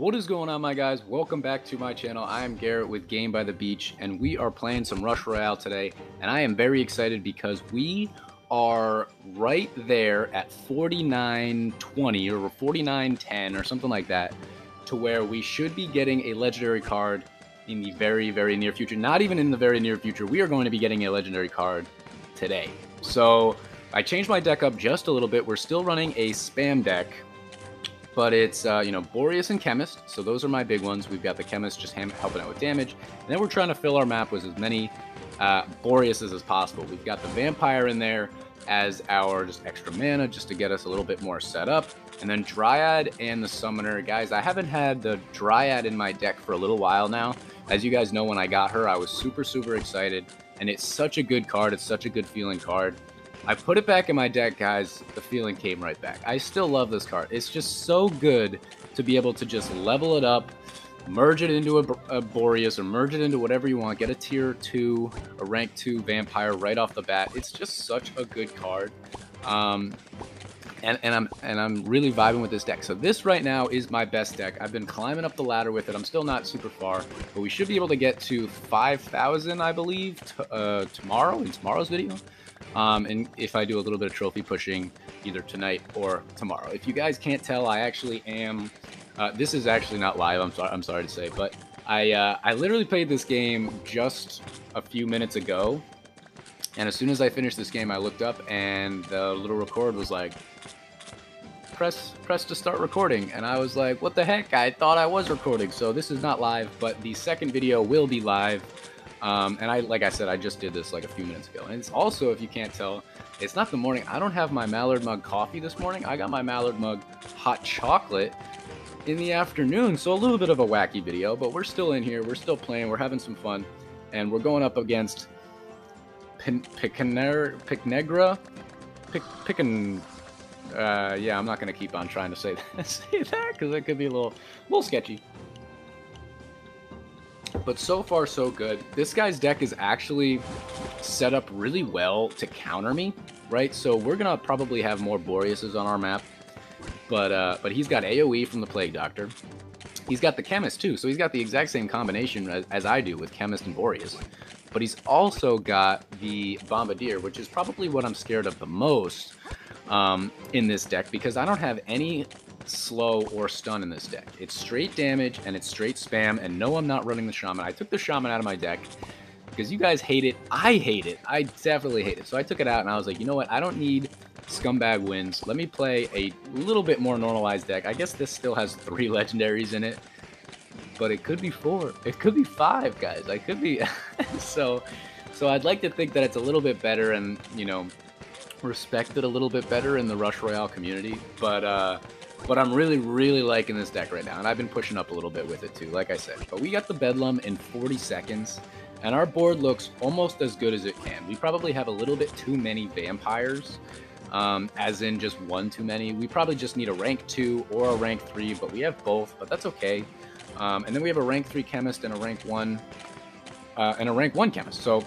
What is going on, my guys? Welcome back to my channel. I am Garrett with Game by the Beach, and we are playing some Rush Royale today, and I am very excited because we are right there at 49.20 or 49.10 or something like that, to where we should be getting a legendary card in the very, very near future. Not even in the very near future. We are going to be getting a legendary card today. So I changed my deck up just a little bit. We're still running a spam deck, but it's, Boreas and Chemist, so those are my big ones. We've got the Chemist just helping out with damage, and then we're trying to fill our map with as many Boreases as possible. We've got the Vampire in there as our just extra mana, just to get us a little bit more set up, and then Dryad and the Summoner. Guys, I haven't had the Dryad in my deck for a little while now. As you guys know, when I got her, I was super, super excited, and it's such a good card. It's such a good feeling card. I put it back in my deck, guys. The feeling came right back. I still love this card. It's just so good to be able to just level it up, merge it into a Boreas, or merge it into whatever you want. Get a tier 2, a rank 2 Vampire right off the bat. It's just such a good card. And I'm really vibing with this deck. So this right now is my best deck. I've been climbing up the ladder with it. I'm still not super far, but we should be able to get to 5,000, I believe, tomorrow, in tomorrow's video. And if I do a little bit of trophy pushing either tonight or tomorrow. If you guys can't tell, I actually am, this is actually not live, I'm sorry to say, but I literally played this game just a few minutes ago, and as soon as I finished this game, I looked up and the little record was like, press to start recording, and I was like, what the heck, I thought I was recording. So this is not live, but the second video will be live. And like I said, I just did this like a few minutes ago. And it's also, if you can't tell, it's not the morning. I don't have my Mallard Mug coffee this morning. I got my Mallard Mug hot chocolate in the afternoon. So a little bit of a wacky video, but we're still in here. We're still playing. We're having some fun. And we're going up against Picanegra. Yeah, I'm not going to keep on trying to say that because it could be a little sketchy. But so far, so good. This guy's deck is actually set up really well to counter me, right? So we're going to probably have more Boreases on our map. But he's got AoE from the Plague Doctor. He's got the Chemist, too. So he's got the exact same combination as I do with Chemist and Boreas. But he's also got the Bombardier, which is probably what I'm scared of the most in this deck, because I don't have any slow or stun in this deck. It's straight damage and it's straight spam, and no, I'm not running the Shaman. I took the Shaman out of my deck because you guys hate it. I hate it. I definitely hate it. So I took it out and I was like, you know what? I don't need scumbag wins. Let me play a little bit more normalized deck. I guess this still has 3 legendaries in it, but it could be 4. It could be 5, guys. I could be so I'd like to think that it's a little bit better and, you know, respected a little bit better in the Rush Royale community, but I'm really, really liking this deck right now, and I've been pushing up a little bit with it too, like I said. But we got the Bedlam in 40 seconds, and our board looks almost as good as it can. We probably have a little bit too many Vampires, as in just one too many. We probably just need a rank 2 or a rank 3, but we have both, but that's okay. And then we have a rank 3 Chemist and a rank 1 Chemist. So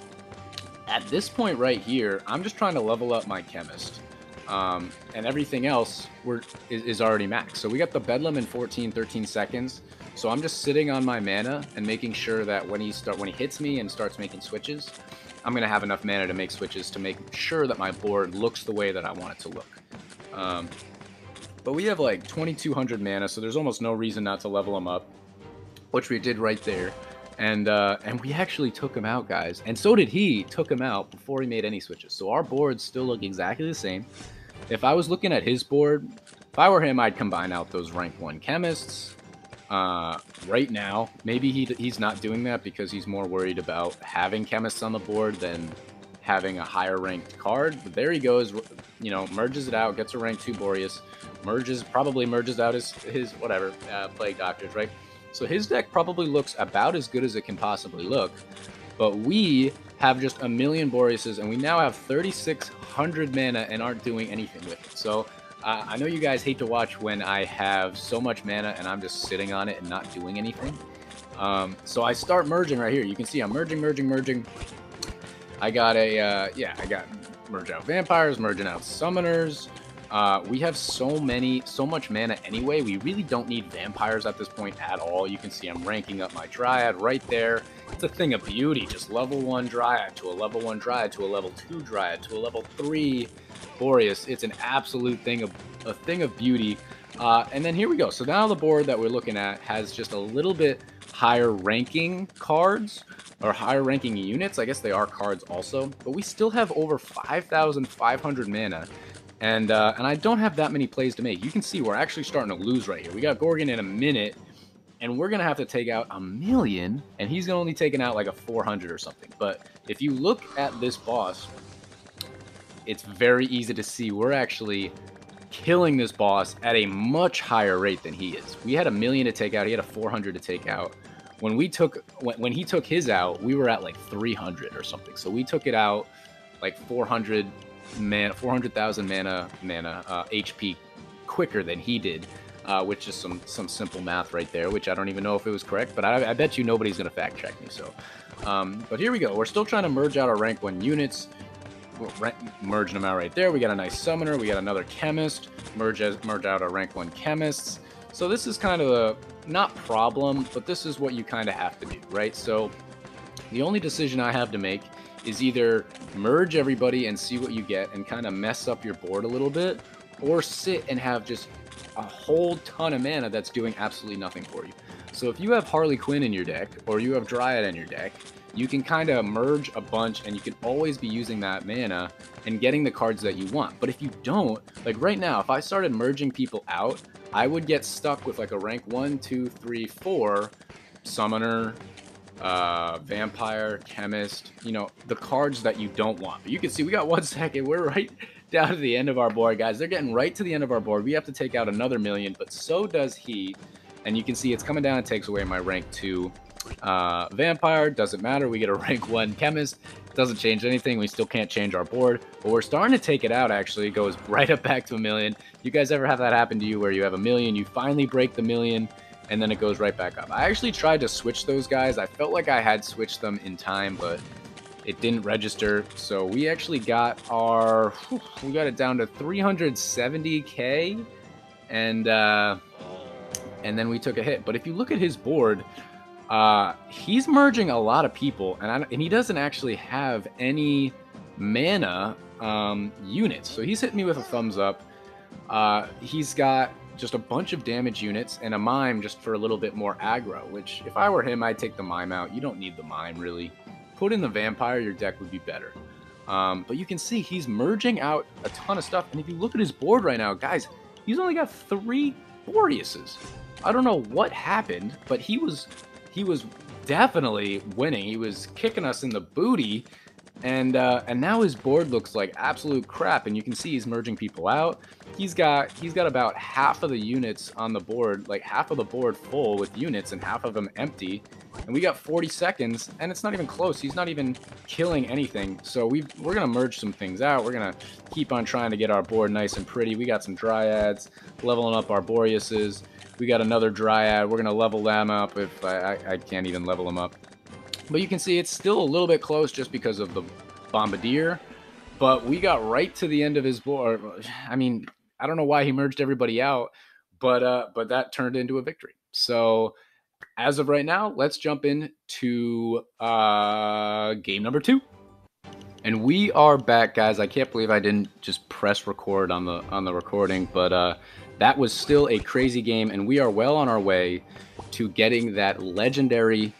at this point right here, I'm just trying to level up my Chemist. And everything else is already maxed. So we got the Bedlam in 13 seconds. So I'm just sitting on my mana and making sure that when he hits me and starts making switches, I'm going to have enough mana to make switches to make sure that my board looks the way that I want it to look. But we have like 2,200 mana, so there's almost no reason not to level him up, which we did right there. And we actually took him out, guys. And so did he. Took him out before he made any switches. So our boards still look exactly the same. If I was looking at his board, if I were him, I'd combine out those rank 1 Chemists. Right now, maybe he's not doing that because he's more worried about having Chemists on the board than having a higher ranked card. But there he goes, you know, merges it out, gets a rank 2 Boreas, probably merges out his whatever, Plague Doctors, right? So his deck probably looks about as good as it can possibly look, but we have just a million Boreases, and we now have 3,600 mana and aren't doing anything with it. So I know you guys hate to watch when I have so much mana and I'm just sitting on it and not doing anything. So I start merging right here. You can see I'm merging. I got I got merge out Vampires, merging out Summoners. We have so much mana anyway. We really don't need vampires at this point at all. You can see I'm ranking up my Dryad right there. It's a thing of beauty. Just level 1 Dryad to a level 1 Dryad to a level 2 Dryad to a level 3 Boreas. It's an absolute thing of beauty. And then here we go. So now the board that we're looking at has just a little bit higher ranking cards or higher ranking units. I guess they are cards also, but we still have over 5,500 mana. And I don't have that many plays to make. You can see we're actually starting to lose right here. We got Gorgon in a minute, and we're going to have to take out 1,000,000, and he's only taking out like a 400 or something. But if you look at this boss, it's very easy to see we're actually killing this boss at a much higher rate than he is. We had 1,000,000 to take out. He had a 400 to take out. When he took his out, we were at like 300 or something. So we took it out like 400,000 mana HP quicker than he did, which is some simple math right there, which I don't even know if it was correct, but I bet you nobody's gonna fact check me. So, but here we go. We're still trying to merge out our rank 1 units. We're merging them out right there. We got a nice summoner. We got another chemist. Merge out our rank 1 chemists. So this is kind of a not problem, but this is what you kind of have to do, right? So the only decision I have to make is either merge everybody and see what you get and kind of mess up your board a little bit, or sit and have just a whole ton of mana that's doing absolutely nothing for you. So if you have Harley Quinn in your deck, or you have Dryad in your deck, you can kind of merge a bunch and you can always be using that mana and getting the cards that you want. But if you don't, like right now, if I started merging people out, I would get stuck with like a rank 1, 2, 3, 4 summoner, vampire, chemist, you know, the cards that you don't want. But you can see we got 1 second. We're right down to the end of our board, guys. They're getting right to the end of our board. We have to take out another 1,000,000, but so does he. And you can see it's coming down. It takes away my rank 2 vampire. Doesn't matter. We get a rank 1 chemist. Doesn't change anything. We still can't change our board, but we're starting to take it out. Actually, it goes right up back to 1,000,000. You guys ever have that happen to you where you have 1,000,000, you finally break the 1,000,000, and then it goes right back up? I actually tried to switch those guys. I felt like I had switched them in time, but it didn't register. So we actually got we got it down to 370k, and then we took a hit. But if you look at his board, he's merging a lot of people, and he doesn't actually have any mana units. So he's hitting me with a thumbs up. He's got just a bunch of damage units and a mime just for a little bit more aggro, which if I were him, I'd take the mime out. You don't need the mime, really. Put in the vampire, your deck would be better. But you can see he's merging out a ton of stuff. And if you look at his board right now, guys, he's only got 3 Boreases. I don't know what happened, but he was definitely winning. He was kicking us in the booty. And now his board looks like absolute crap, and you can see he's merging people out. He's got about half of the units on the board, like half of the board full with units and half of them empty. And we got 40 seconds, and it's not even close. He's not even killing anything. So we're gonna merge some things out. We're gonna keep on trying to get our board nice and pretty. We got some Dryads, leveling up our Boreases. We got another Dryad. We're gonna level them up. If I can't even level them up. But you can see it's still a little bit close just because of the Bombardier. But we got right to the end of his board. I mean, I don't know why he merged everybody out, but that turned into a victory. So as of right now, let's jump into game number 2. And we are back, guys. I can't believe I didn't just press record on the recording, but that was still a crazy game, and we are well on our way to getting that legendary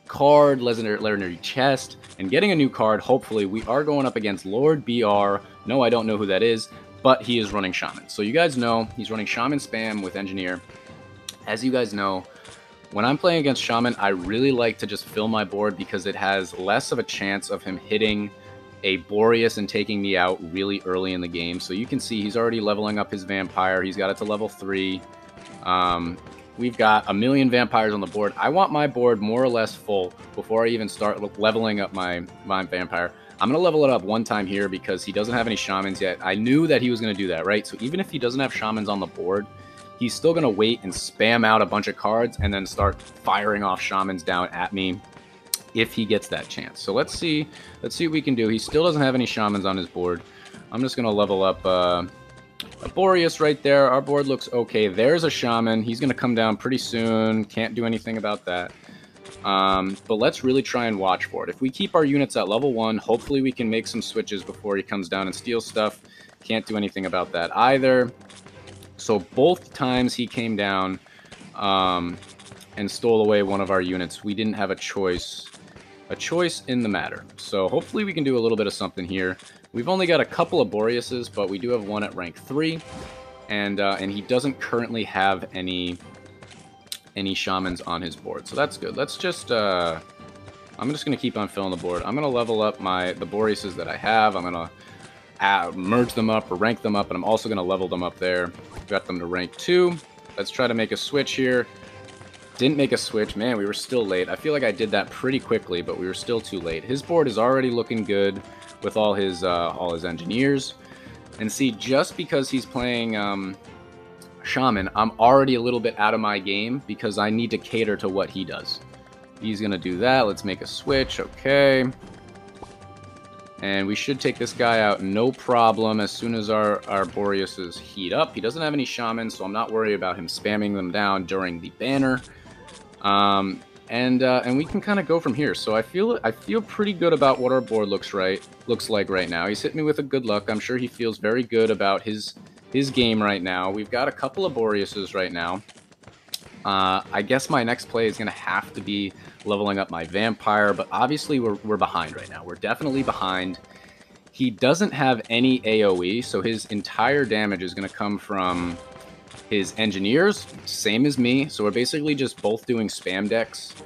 card, legendary chest, and getting a new card. Hopefully, we are going up against Lord BR. No, I don't know who that is, but he is running Shaman. So you guys know he's running Shaman spam with Engineer. As you guys know, when I'm playing against Shaman, I really like to just fill my board because it has less of a chance of him hitting a Boreas and taking me out really early in the game. So you can see he's already leveling up his Vampire. He's got it to level 3. We've got 1,000,000 vampires on the board. I want my board more or less full before I even start leveling up my vampire. I'm going to level it up one time here because he doesn't have any shamans yet. I knew that he was going to do that, right? So even if he doesn't have shamans on the board, he's still going to wait and spam out a bunch of cards and then start firing off shamans down at me if he gets that chance. So let's see what we can do. He still doesn't have any shamans on his board. I'm just going to level up a Boreas right there. Our board looks okay. There's a Shaman. He's going to come down pretty soon. Can't do anything about that. But let's really try and watch for it. If we keep our units at level 1, hopefully we can make some switches before he comes down and steals stuff. Can't do anything about that either. So both times he came down and stole away one of our units, we didn't have a choice in the matter. So hopefully we can do a little bit of something here. We've only got a couple of Boreases, but we do have one at rank 3, and he doesn't currently have any Shamans on his board, so that's good. Let's just I'm just gonna keep on filling the board. I'm gonna level up the Boreases that I have. I'm gonna merge them up or rank them up, and I'm also gonna level them up there. Got them to rank 2. Let's try to make a switch here. Didn't make a switch. Man, we were still late. I feel like I did that pretty quickly, but we were still too late. His board is already looking good with all his engineers. And see, just because he's playing Shaman, I'm already a little bit out of my game because I need to cater to what he does. He's going to do that. Let's make a switch. Okay. And we should take this guy out no problem as soon as our Boreases heat up. He doesn't have any Shamans, so I'm not worried about him spamming them down during the banner. And we can kind of go from here. So I feel pretty good about what our board looks like right now. He's hit me with a good luck. I'm sure he feels very good about his game right now. We've got a couple of Boreases right now. I guess my next play is going to have to be leveling up my Vampire, but obviously we're behind right now. We're definitely behind. He doesn't have any AoE, so his entire damage is going to come from his Engineers, same as me. So we're basically just both doing spam decks,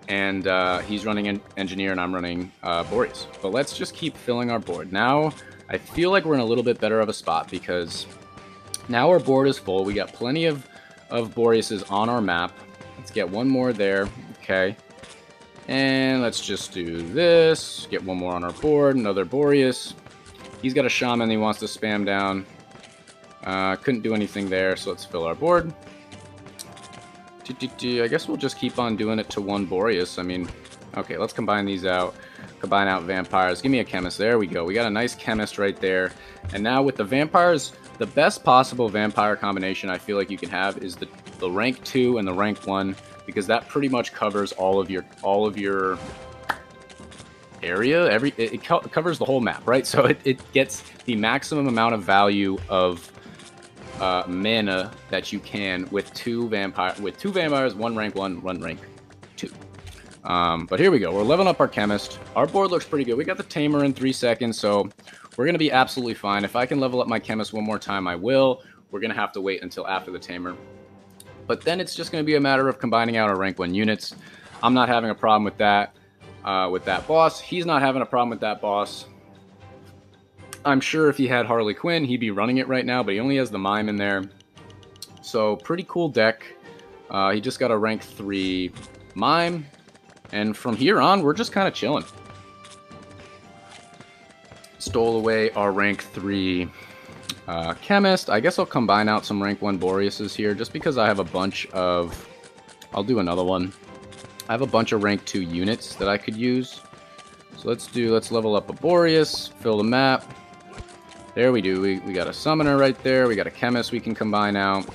and he's running an Engineer and I'm running Boreas. But let's just keep filling our board. Now I feel like we're in a little bit better of a spot because now our board is full. We got plenty of Boreases on our map. Let's get one more there. Okay. And let's just do this. Get one more on our board. Another Boreas. He's got a Shaman he wants to spam down. Couldn't do anything there, so let's fill our board. I guess we'll just keep on doing it to one Boreas. I mean, okay, let's combine these out. Combine out Vampires. Give me a Chemist. There we go. We got a nice Chemist right there. And now with the Vampires, the best possible Vampire combination I feel like you can have is the rank 2 and the rank 1, because that pretty much covers all of your area. It covers the whole map, right? So it gets the maximum amount of value of mana that you can with two vampires, one rank 1, one rank 2. But here we go. We're leveling up our Chemist. Our board looks pretty good. We got the Tamer in 3 seconds, so we're going to be absolutely fine. If I can level up my Chemist one more time, I will. We're going to have to wait until after the Tamer. But then it's just going to be a matter of combining out our rank 1 units. I'm not having a problem with that boss. He's not having a problem with that boss. I'm sure if he had Harley Quinn, he'd be running it right now, but he only has the Mime in there. So, pretty cool deck. He just got a rank 3 Mime. And from here on, we're just kind of chilling. Stole away our rank 3 Chemist. I guess I'll combine out some rank 1 Boreases here, just because I have a bunch of... I'll do another one. I have a bunch of rank 2 units that I could use. So let's level up a Boreas, fill the map. There we do. We got a Summoner right there. We got a Chemist we can combine out.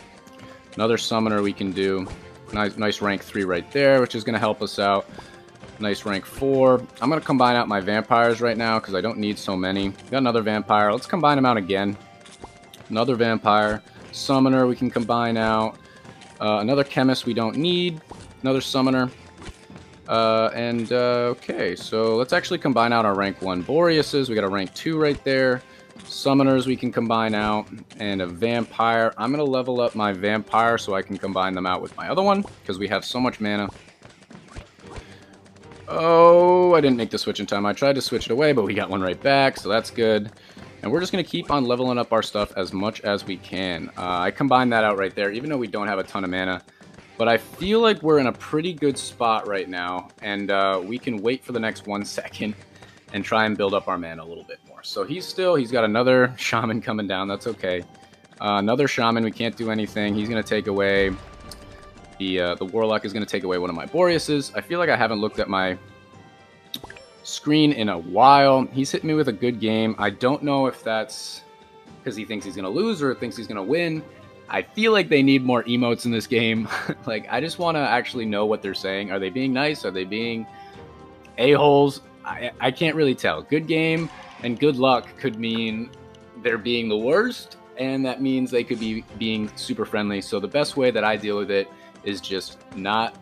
Another Summoner we can do. Nice rank 3 right there, which is going to help us out. Nice rank 4. I'm going to combine out my Vampires right now because I don't need so many. Got another Vampire. Let's combine them out again. Another Vampire. Summoner we can combine out. Another Chemist we don't need. Another Summoner. Okay, so let's actually combine out our rank 1 Boreases. We got a rank 2 right there. Summoners we can combine out, and a Vampire. I'm going to level up my Vampire so I can combine them out with my other one, because we have so much mana. Oh, I didn't make the switch in time. I tried to switch it away, but we got one right back, so that's good. And we're just going to keep on leveling up our stuff as much as we can. I combined that out right there, even though we don't have a ton of mana. But I feel like we're in a pretty good spot right now, and we can wait for the next 1 second and try and build up our mana a little bit more. So he's got another Shaman coming down. That's okay. Another Shaman, we can't do anything. He's going to take away... The Warlock is going to take away one of my Boreases. I feel like I haven't looked at my screen in a while. He's hit me with a good game. I don't know if that's because he thinks he's going to lose or thinks he's going to win. I feel like they need more emotes in this game. Like, I just want to actually know what they're saying. Are they being nice? Are they being a-holes? I can't really tell. Good game and good luck could mean they're being the worst, and that means they could be being super friendly. So the best way that I deal with it is just not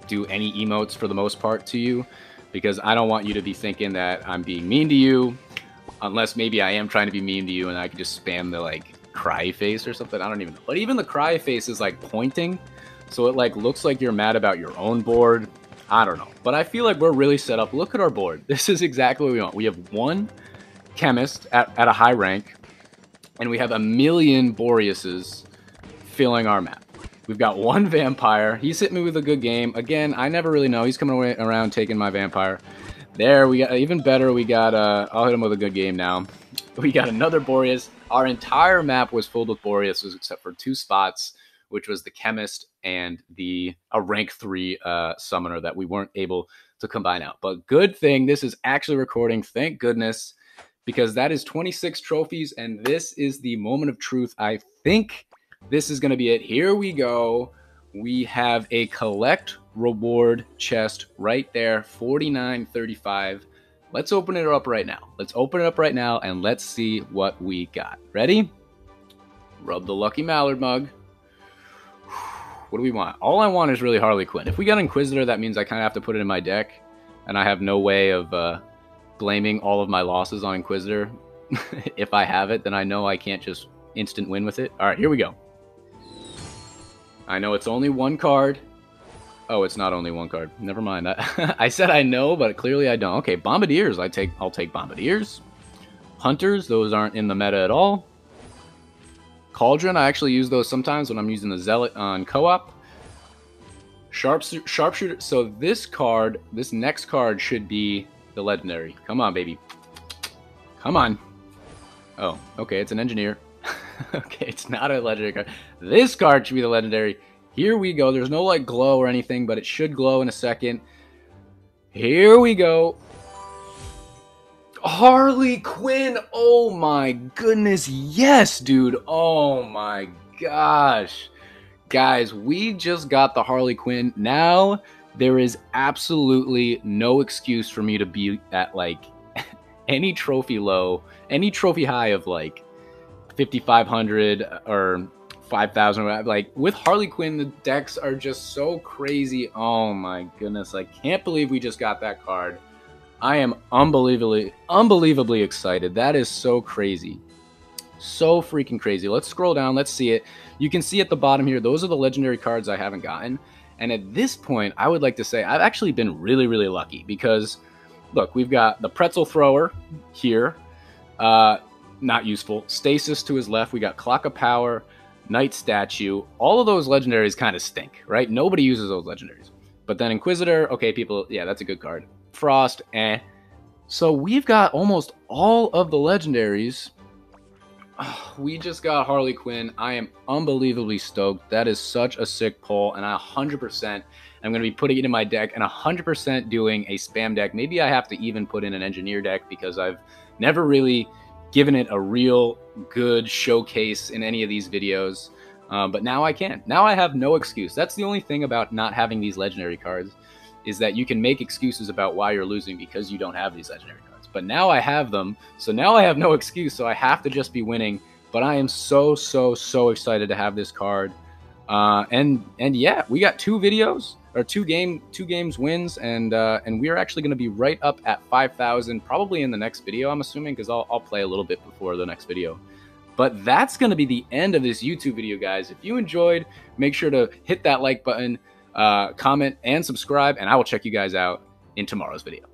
do any emotes for the most part to you, because I don't want you to be thinking that I'm being mean to you, unless maybe I am trying to be mean to you and I could just spam the like cry face or something. I don't even know. But even the cry face is like pointing, so it like looks like you're mad about your own board. I don't know, but I feel like we're really set up. Look at our board. This is exactly what we want. We have one chemist at a high rank, and we have a million Boreases filling our map. We've got one vampire. He's hitting me with a good game. Again, I never really know. He's coming around taking my vampire. There, we got even better. We got, I'll hit him with a good game now. We got another Boreas. Our entire map was filled with Boreases except for 2 spots, which was the chemist and a rank 3 summoner that we weren't able to combine out. But good thing this is actually recording, thank goodness, because that is 26 trophies, and this is the moment of truth. I think this is going to be it. Here we go. We have a collect reward chest right there, 49.35. Let's open it up right now. Let's open it up right now, and let's see what we got. Ready? Rub the Lucky Mallard mug. What do we want? All I want is really Harley Quinn. If we got Inquisitor, that means I kind of have to put it in my deck, and I have no way of blaming all of my losses on Inquisitor. If I have it, then I know I can't just instant win with it. All right, here we go. I know it's only 1 card. Oh, it's not only 1 card. Never mind. I said I know, but clearly I don't. Okay, Bombardiers. I'll take Bombardiers. Hunters, those aren't in the meta at all. Cauldron, I actually use those sometimes when I'm using the Zealot on co-op. Sharpshooter. So this next card should be the legendary. Come on, baby. Come on. Oh, okay, it's an engineer. Okay, it's not a legendary card. This card should be the legendary. Here we go. There's no like glow or anything, but it should glow in a second. Here we go. Harley Quinn. Oh my goodness. Yes, dude. Oh my gosh. Guys, we just got the Harley Quinn. Now there is absolutely no excuse for me to be at like any trophy low, any trophy high of like 5,500 or 5,000. Like with Harley Quinn, the decks are just so crazy. Oh my goodness. I can't believe we just got that card. I am unbelievably excited. That is so crazy. So freaking crazy. Let's scroll down. Let's see it. You can see at the bottom here, those are the legendary cards I haven't gotten. And at this point, I would like to say I've actually been really, really lucky because, look, we've got the Pretzel Thrower here. Not useful. Stasis to his left. We got Clock of Power, Knight Statue. All of those legendaries kind of stink, right? Nobody uses those legendaries. But then Inquisitor, okay, people, yeah, that's a good card. Frost, eh. So we've got almost all of the legendaries. Oh, we just got Harley Quinn. I am unbelievably stoked. That is such a sick pull, and I 100% am going to be putting it in my deck and 100% doing a spam deck. Maybe I have to even put in an engineer deck because I've never really given it a real good showcase in any of these videos. But now I can. Now I have no excuse. That's the only thing about not having these legendary cards, is that you can make excuses about why you're losing because you don't have these legendary cards. But now I have them, so now I have no excuse, so I have to just be winning. But I am so excited to have this card. And yeah, we got 2 videos, or 2 games wins, and we are actually going to be right up at 5,000, probably in the next video, I'm assuming, because I'll play a little bit before the next video. But that's going to be the end of this YouTube video, guys. If you enjoyed, make sure to hit that like button, comment, and subscribe, and I will check you guys out in tomorrow's video.